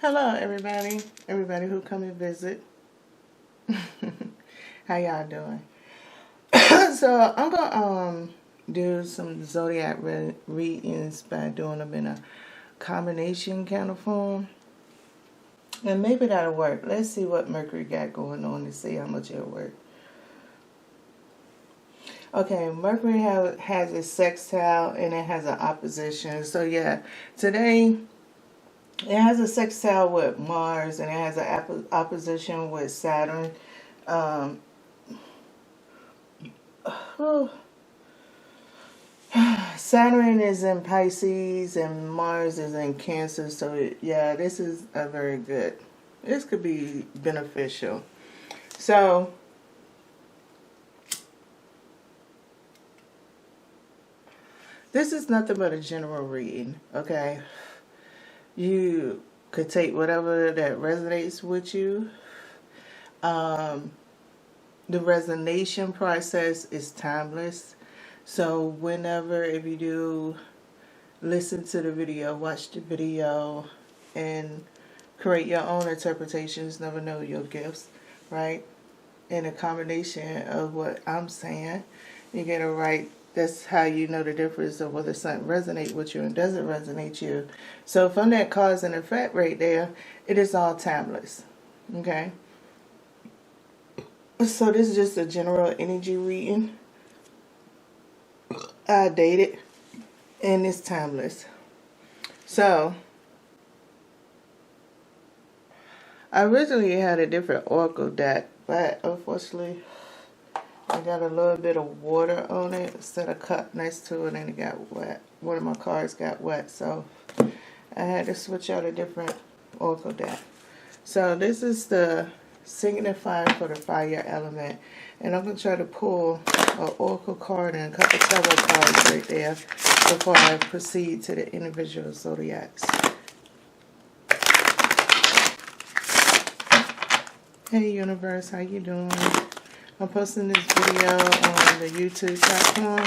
Hello, everybody who come and visit. How y'all doing? So I'm gonna do some zodiac readings by doing them in a combination kind of form, and maybe that'll work. Let's see what Mercury got going on to see how much it'll work. Okay, Mercury has a sextile and it has an opposition. So yeah, today it has a sextile with Mars and it has an opposition with Saturn. Saturn is in Pisces and Mars is in Cancer. So yeah, this is a very good. This could be beneficial. So this is nothing but a general reading, okay? You could take whatever that resonates with you. The resonation process is timeless. So whenever, if you do listen to the video, watch the video, and create your own interpretations, never know your gifts, right? In a combination of what I'm saying, you get it right. That's how you know the difference of whether something resonates with you and doesn't resonate you. So from that cause and effect right there, it is all timeless. Okay? So this is just a general energy reading. I dated and it's timeless. So I originally had a different oracle deck, but unfortunately I got a little bit of water on it instead of cup next to it and it got wet. One of my cards got wet, so I had to switch out a different oracle deck. So this is the signifier for the fire element. And I'm going to try to pull an oracle card and a couple tarot cards right there before I proceed to the individual zodiacs. Hey universe, how you doing? I'm posting this video on the YouTube platform.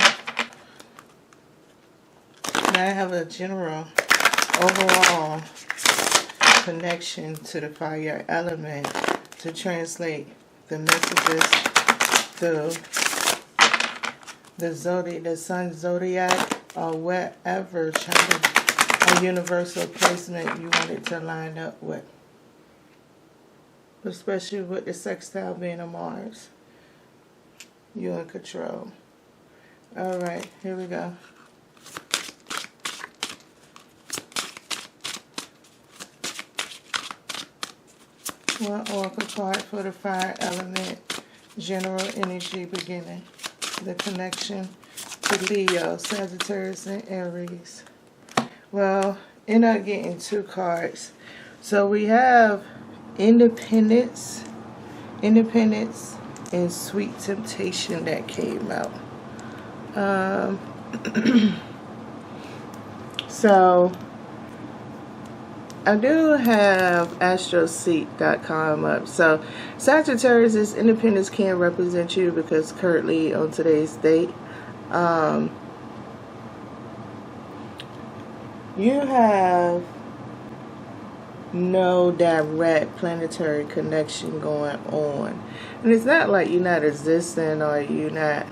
And I have a general overall connection to the fire element to translate the messages through the sun zodiac or whatever a universal placement you want it to line up with. Especially with the sextile being a Mars. You're in control. Alright, here we go. One oracle card for the fire element. General energy beginning. The connection to Leo, Sagittarius, and Aries. Well, end up getting two cards. So we have Independence, and Sweet Temptation that came out. So I do have astroseek.com up. So Sagittarius' independence can represent you because currently on today's date, you have no direct planetary connection going on. And it's not like you're not existing or you're not,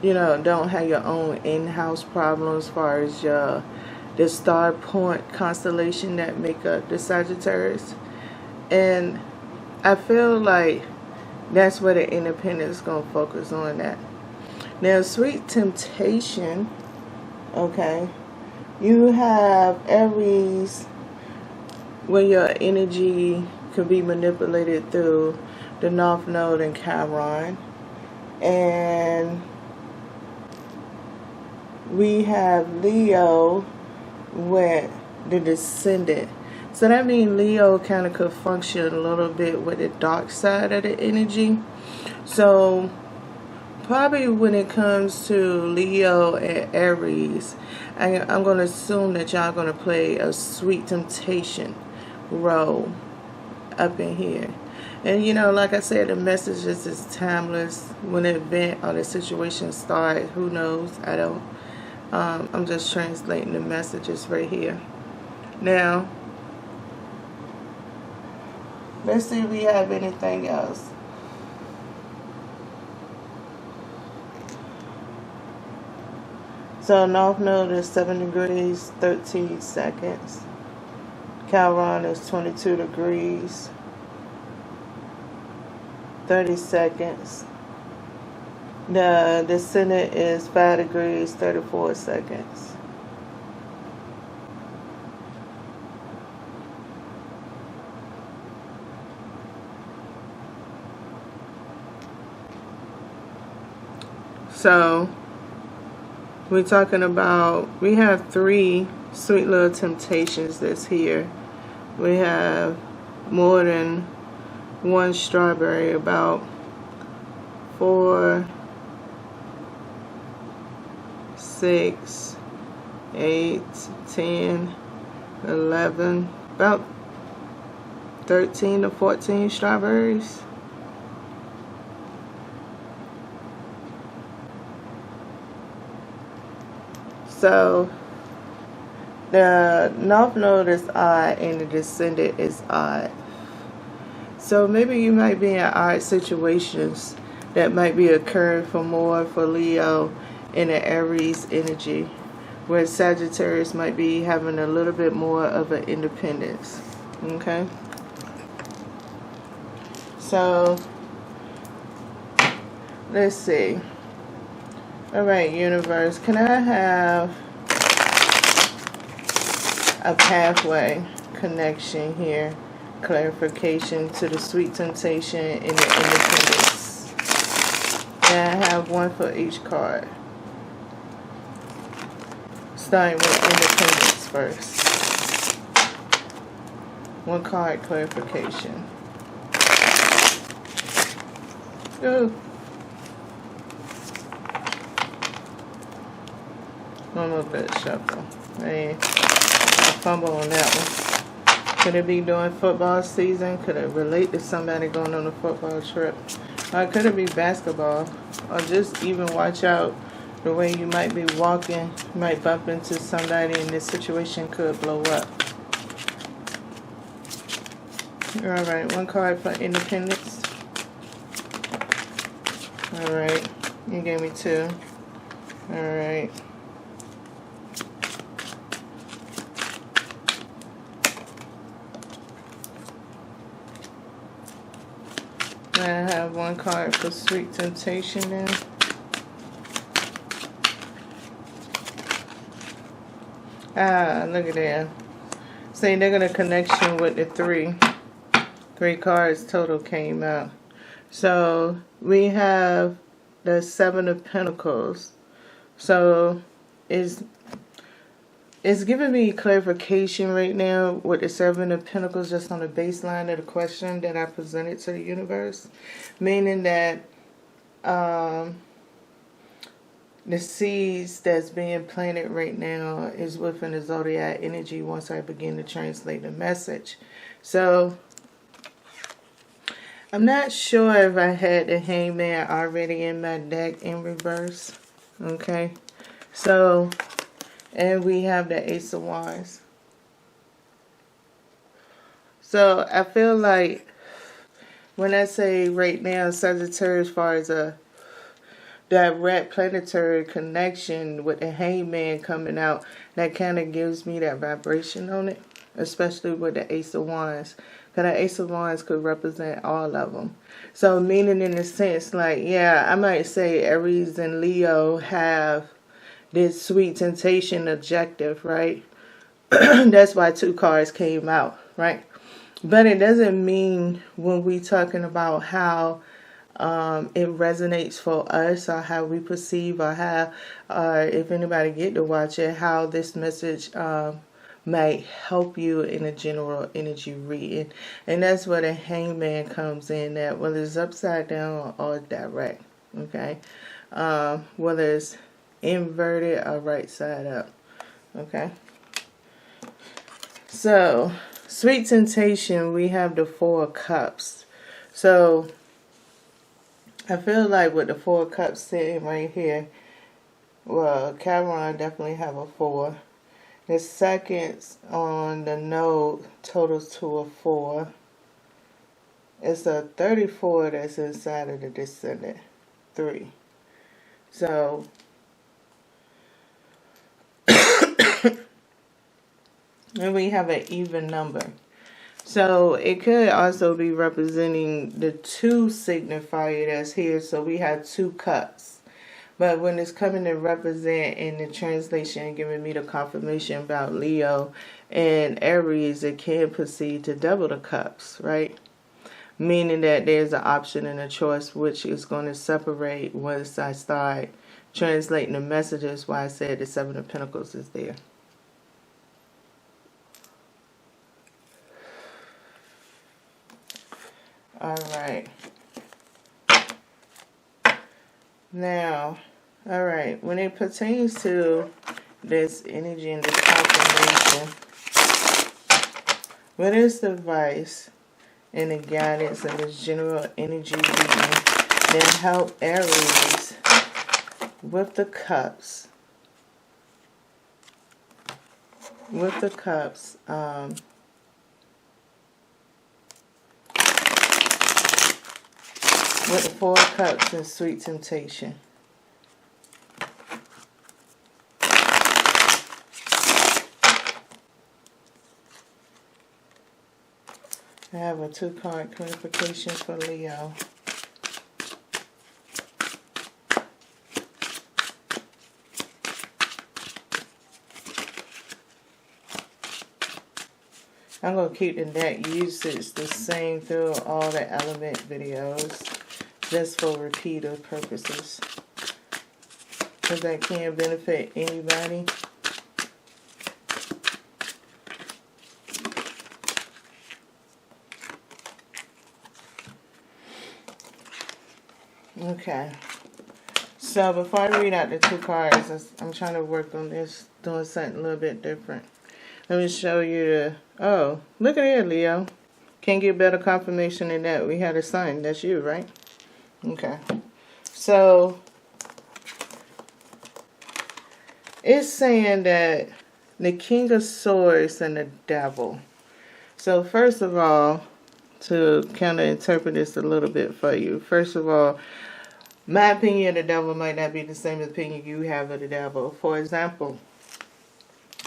don't have your own in-house problems as far as the star point constellation that make up the Sagittarius. And I feel like that's where the independence is going to focus on that. Now, Sweet Temptation, okay, you have Aries, where your energy can be manipulated through the North Node and Chiron. And we have Leo with the Descendant. So that means Leo kind of could function a little bit with the dark side of the energy. So probably when it comes to Leo and Aries, I'm going to assume that y'all going to play a Sweet Temptation role up in here. And like I said, the message is timeless. When the event or the situation starts, who knows? I don't. I'm just translating the messages right here. Now, Let's see if we have anything else. So North Node is 7 degrees, 13 seconds. Chiron is 22 degrees, 30 seconds. The descendant is 5 degrees, 34 seconds. So we're talking about, we have 3 sweet little temptations that's here. We have more than one strawberry, about 4, 6, 8, 10, 11, about 13 to 14 strawberries. So the North Node is odd and the descendant is odd. So maybe you might be in odd situations that might be occurring for Leo in the Aries energy, where Sagittarius might be having a little bit more of an independence. Okay? So let's see. Alright, universe, can I have a pathway connection here? Clarification to the sweet temptation and the independence. And I have one for each card. Starting with independence first. One card clarification. Ooh. One more bit shuffle. Hey, I fumble on that one. Could it be during football season? Could it relate to somebody going on a football trip? Or could it be basketball? Or just even watch out the way you might be walking. You might bump into somebody and this situation could blow up. Alright, one card for independence. Alright, you gave me 2. Alright. I have one card for sweet temptation then. Ah, look at that. See, they're going to connection with the 3. 3 cards total came out. So we have the 7 of Pentacles. So it's giving me clarification right now with the 7 of Pentacles just on the baseline of the question that I presented to the universe. Meaning that the seeds that's being planted right now is within the zodiac energy once I begin to translate the message. So I'm not sure if I had the Hangman already in my deck in reverse. Okay. So, and we have the Ace of Wands. So I feel like when I say right now Sagittarius, as far as a direct planetary connection with the Hangman coming out, that kind of gives me that vibration on it, especially with the Ace of Wands. Because the Ace of Wands could represent all of them. So meaning in the sense like, yeah, I might say Aries and Leo have this sweet temptation objective, right? That's why 2 cards came out, right? But it doesn't mean when we talking about how it resonates for us or how we perceive or how, if anybody get to watch it, how this message might help you in a general energy reading. And that's where the Hangman comes in, that whether it's upside down or direct, okay? Whether it's inverted or right side up, okay? So, sweet temptation, we have the 4 of Cups. So, I feel like with the 4 of Cups sitting right here, well, Chiron definitely have a 4. The seconds on the node totals to a 4. It's a 34 that's inside of the descendant 3. So, and we have an even number. So it could also be representing the 2 signifier that's here. So we have 2 cups. But when it's coming to represent in the translation, giving me the confirmation about Leo and Aries, it can proceed to double the cups, right? Meaning that there's an option and a choice which is going to separate once I start translating the messages. Why I said the 7 of Pentacles is there. All right. Now, all right, when it pertains to this energy and this confirmation, what is the advice and the guidance of this general energy reading that help Aries with the cups? With the cups, with the 4 cups and sweet temptation. I have a 2-card clarification for Leo. I'm going to keep the deck usage the same through all the element videos, just for repeater purposes, because that can benefit anybody. Okay, so before I read out the 2 cards, I'm trying to work on this, doing something a little bit different. Let me show you the, oh, look at it, Leo. Can't get better confirmation than that. We had a sign. That's you, right? Okay. So, it's saying that the King of Swords and the Devil. So, first of all, to kind of interpret this a little bit for you. First of all, my opinion of the devil might not be the same opinion you have of the devil. For example,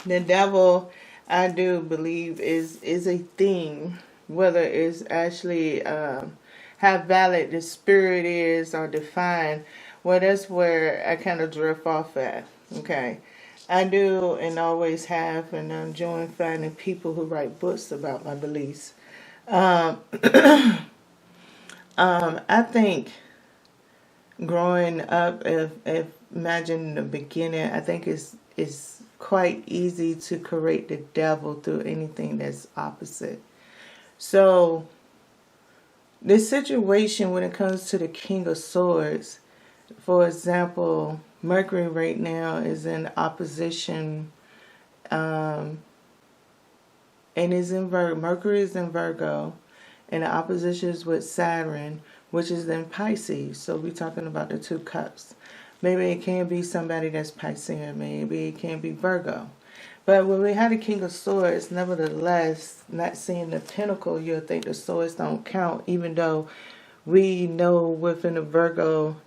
the devil, I do believe, is a thing. Whether it's actually how valid the spirit is or defined, well, that's where I kind of drift off at. Okay, I do and always have, and I'm enjoying finding people who write books about my beliefs. I think growing up, if imagine the beginning, I think it's quite easy to correct the devil through anything that's opposite. So the situation when it comes to the King of Swords, for example, Mercury right now is in opposition, and is in Mercury is in Virgo, and the opposition is with Saturn, which is in Pisces. So we're talking about the 2 cups. Maybe it can be somebody that's Piscean, maybe it can be Virgo. But when we have the King of Swords, nevertheless, not seeing the Pentacle, you'll think the swords don't count, even though we know within the Virgo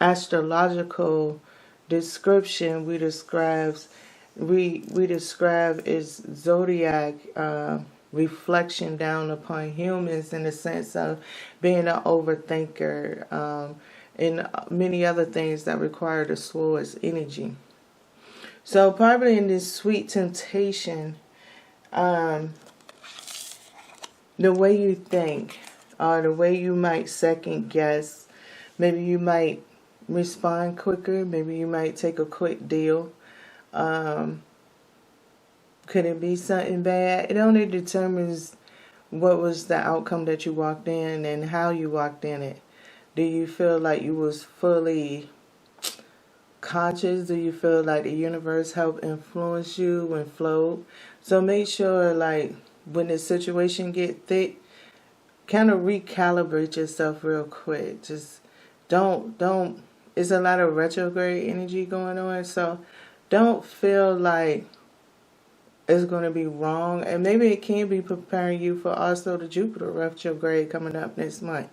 astrological description, we describe its zodiac reflection down upon humans in the sense of being an overthinker, and many other things that require the sword's energy. So probably in this sweet temptation, the way you think, or the way you might second guess, maybe you might respond quicker, maybe you might take a quick deal. Could it be something bad? It only determines what was the outcome that you walked in and how you walked in it. Do you feel like you was fully conscious? Do you feel like the universe helped influence you and flowed? So make sure, like, when the situation get thick, kind of recalibrate yourself real quick. Just don't. It's a lot of retrograde energy going on, so don't feel like is going to be wrong. And maybe it can be preparing you for also the Jupiter retrograde coming up next month.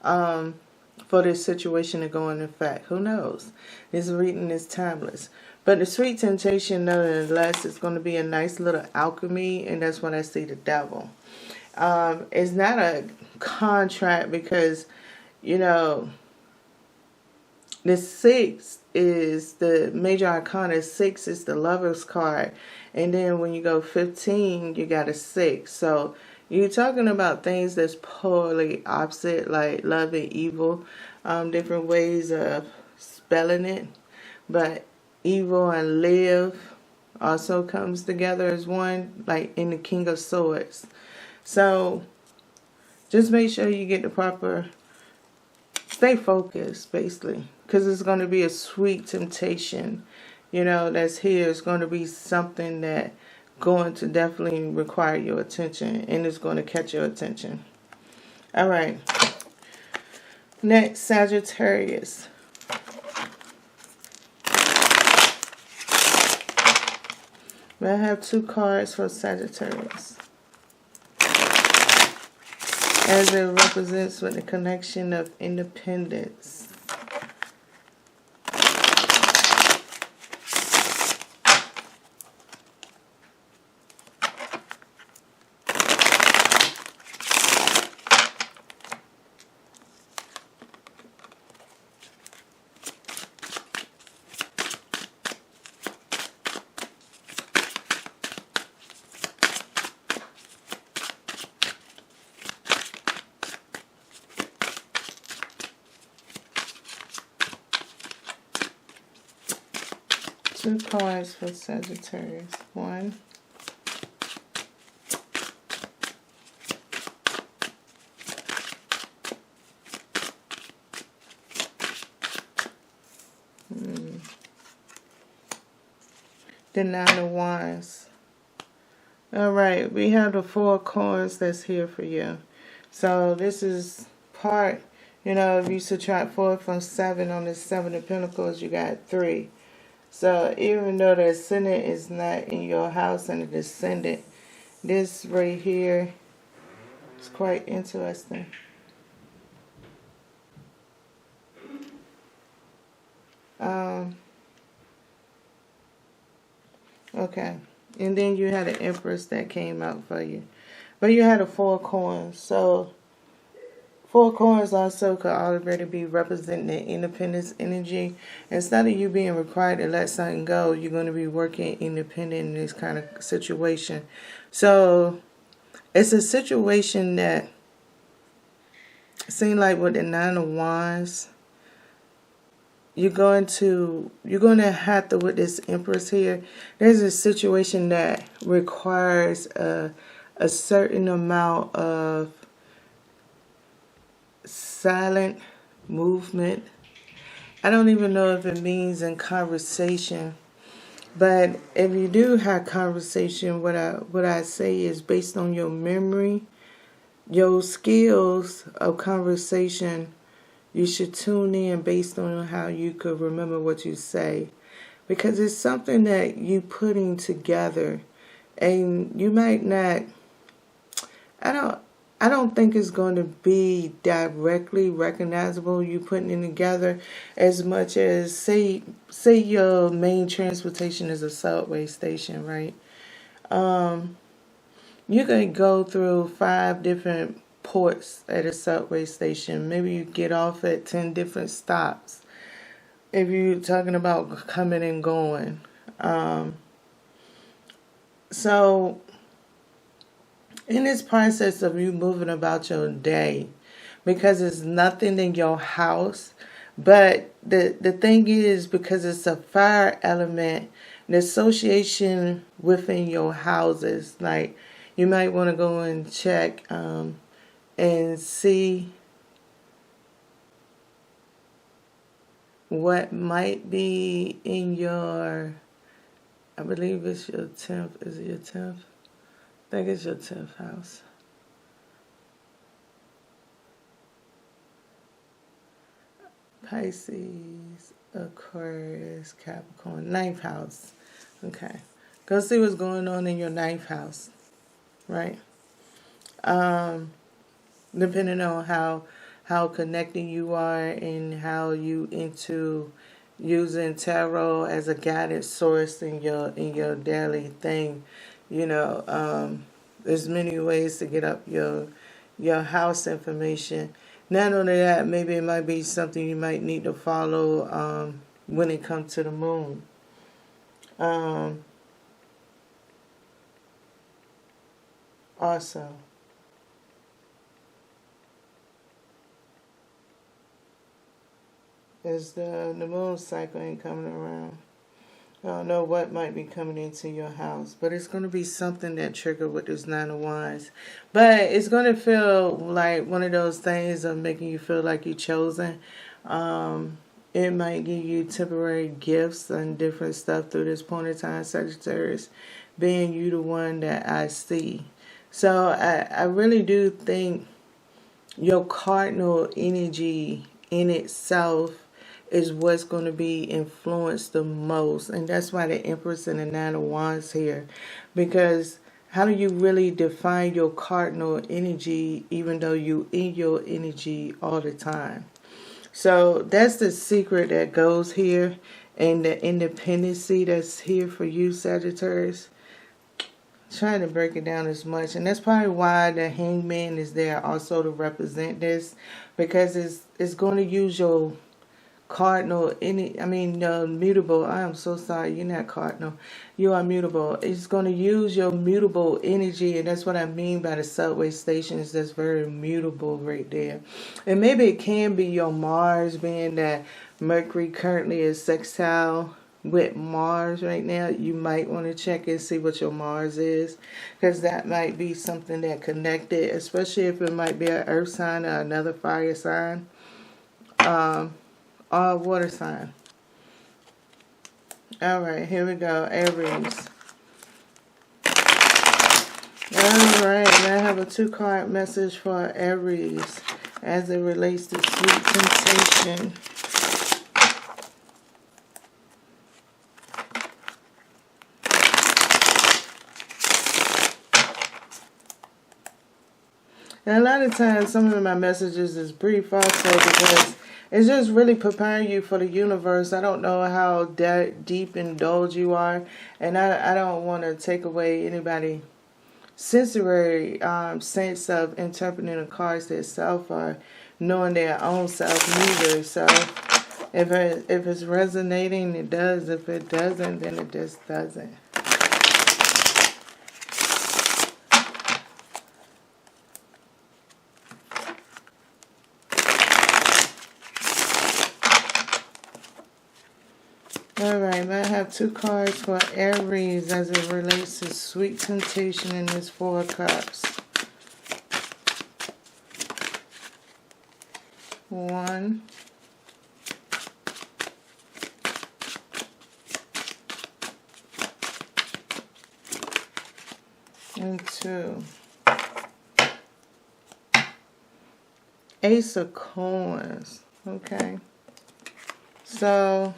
For this situation to go into effect. Who knows? This reading is timeless. But the sweet temptation, nonetheless, is going to be a nice little alchemy, and that's when I see the devil. It's not a contract because, you know, the 6 is the major arcana. 6 is the lover's card. And then when you go 15, you got a 6. So you're talking about things that's polarly opposite, like love and evil. Different ways of spelling it. But evil and live also comes together as one, like in the King of Swords. So just make sure you get the proper, stay focused, basically. Because it's going to be a sweet temptation, you know, that's here. It's going to be something that going to definitely require your attention, and it's going to catch your attention. All right. Next, Sagittarius. I have 2 cards for Sagittarius, as it represents with the connection of independence. Two cards for Sagittarius. 1. The 9 of Wands. Alright, we have the 4 of Coins that's here for you. So this is part, you know, if you subtract 4 from 7 on the 7 of Pentacles, you got 3. So even though the ascendant is not in your house and the descendant, this right here is quite interesting. Okay. And then you had an Empress that came out for you. But you had a 4 of Coins. So 4 of Coins also could already be representing the independence energy. Instead of you being required to let something go, you're going to be working independent in this kind of situation. So it's a situation that seems like with the 9 of Wands, you're going to have to, with this Empress here, there's a situation that requires a certain amount of silent movement. I don't even know if it means in conversation, but if you do have conversation, what I say is based on your memory, your skills of conversation, you should tune in based on how you could remember what you say, because it's something that you putting together, and you might not. I don't think it's going to be directly recognizable, you putting it together, as much as say your main transportation is a subway station, right? You could go through 5 different ports at a subway station. Maybe you get off at 10 different stops if you're talking about coming and going. So in this process of you moving about your day, because it's nothing in your house, but the thing is, because it's a fire element, the association within your houses, like you might want to go and check and see what might be in your, I believe it's your 10th. Is it your 10th? I think it's your 10th house. Pisces, Aquarius, Capricorn, 9th house. Okay. Go see what's going on in your ninth house, right? Depending on how connected you are and how you into using tarot as a guided source in your daily thing. There's many ways to get up your house information. Not only that, maybe it might be something you might need to follow when it comes to the moon. Also, as the moon cycle ain't coming around. I don't know what might be coming into your house, but it's going to be something that triggered with this Nine of Wands. But it's going to feel like one of those things of making you feel like you're chosen. It might give you temporary gifts and different stuff through this point in time, Sagittarius, being you the one that I see. So I really do think your cardinal energy in itself is what's going to be influenced the most. And that's why the Empress and the Nine of Wands here. Because how do you really define your cardinal energy even though you in your energy all the time? So that's the secret that goes here. And the independency that's here for you, Sagittarius. Trying to break it down as much. And that's probably why the Hangman is there also to represent this. Because it's going to use your cardinal, mutable. I am so sorry, you're not cardinal. You are mutable. It's going to use your mutable energy, and that's what I mean by the subway stations. That's very mutable right there. And maybe it can be your Mars, being that Mercury currently is sextile with Mars right now. You might want to check and see what your Mars is, because that might be something that connected, especially if it might be an earth sign or another fire sign. Or water sign. Alright, here we go. Aries. Alright, now I have a 2-card message for Aries as it relates to sweet temptation. And a lot of times, some of my messages is brief also because it's just really preparing you for the universe. I don't know how deep indulged you are, and I don't want to take away anybody's sensory sense of interpreting the cards themselves or knowing their own self neither. So if it's resonating, it does. If it doesn't, then it just doesn't. Alright, I have 2 cards for Aries as it relates to sweet temptation in this 4 of Cups. 1. And 2. Ace of Coins. Okay. So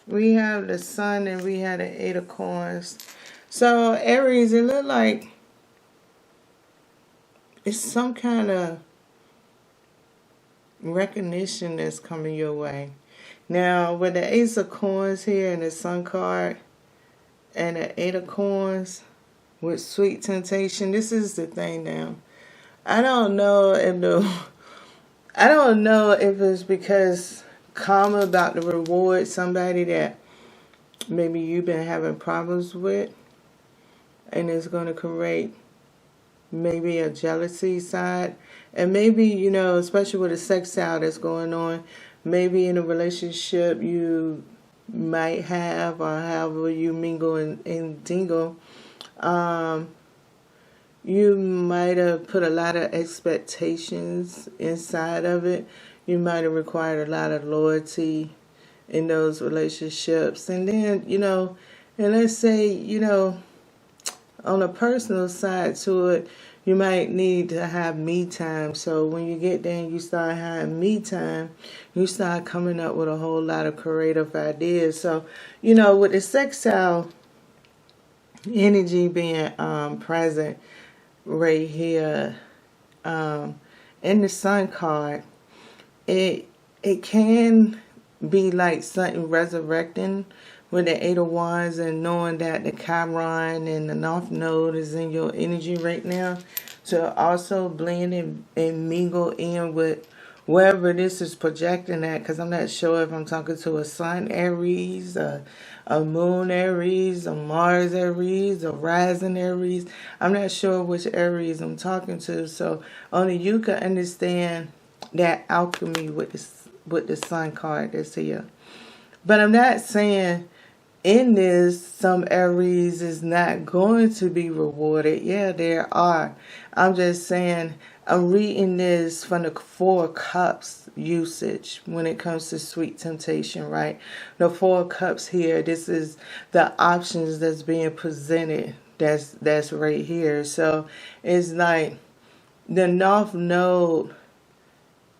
we have the Sun and we have the 8 of Coins. So Aries, it look like it's some kind of recognition that's coming your way. Now with the Ace of Coins here and the Sun card and the 8 of Coins with sweet temptation, this is the thing now. I don't know if it's because karma about to reward somebody that maybe you've been having problems with, and it's going to create maybe a jealousy side, and maybe, especially with the sextile that's going on, maybe in a relationship you might have, or however you mingle and dingle, you might have put a lot of expectations inside of it. You might have required a lot of loyalty in those relationships. And then, and let's say, on a personal side to it, you might need to have me time. So when you get there and you start having me time, you start coming up with a whole lot of creative ideas. So, with the sextile energy being present right here in the Sun card, it can be like something resurrecting with the Eight of Wands, and knowing that the Chiron and the North Node is in your energy right now, to also blend and mingle in with wherever this is projecting at, because I'm not sure if I'm talking to a Sun Aries, a Moon Aries, a Mars Aries, a Rising Aries. I'm not sure which Aries I'm talking to, so only you can understand that alchemy with the Sun card that's here. But I'm not saying in this some Aries is not going to be rewarded. Yeah, there are. I'm just saying I'm reading this from the Four Cups usage when it comes to sweet temptation, right? The Four Cups here, this is the options that's being presented. That's right here. So it's like the North Node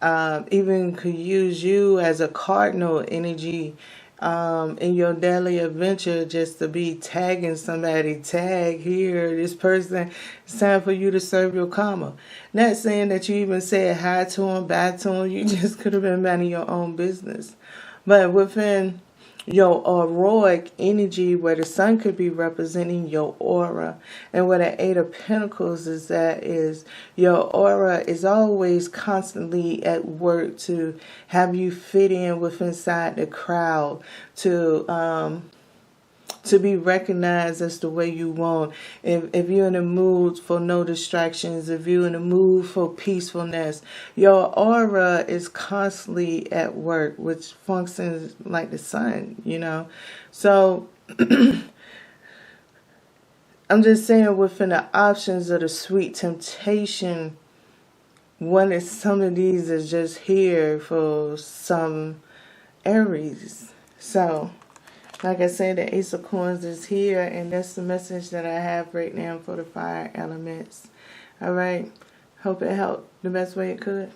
even could use you as a cardinal energy in your daily adventure, just to be tagging somebody. Tag here, this person, it's time for you to serve your karma. Not saying that you even said hi to them, bye to them. You just could have been minding your own business. But within your auroric energy, where the Sun could be representing your aura, and where the Eight of Pentacles is, that is your aura is always constantly at work to have you fit in with inside the crowd, to be recognized as the way you want. If you're in a mood for no distractions, if you're in a mood for peacefulness, your aura is constantly at work, which functions like the Sun, you know. So I'm just saying, within the options of the sweet temptation, some of these is just here for some Aries. So like I said, the Ace of Coins is here, and that's the message that I have right now for the fire elements. All right. Hope it helped the best way it could.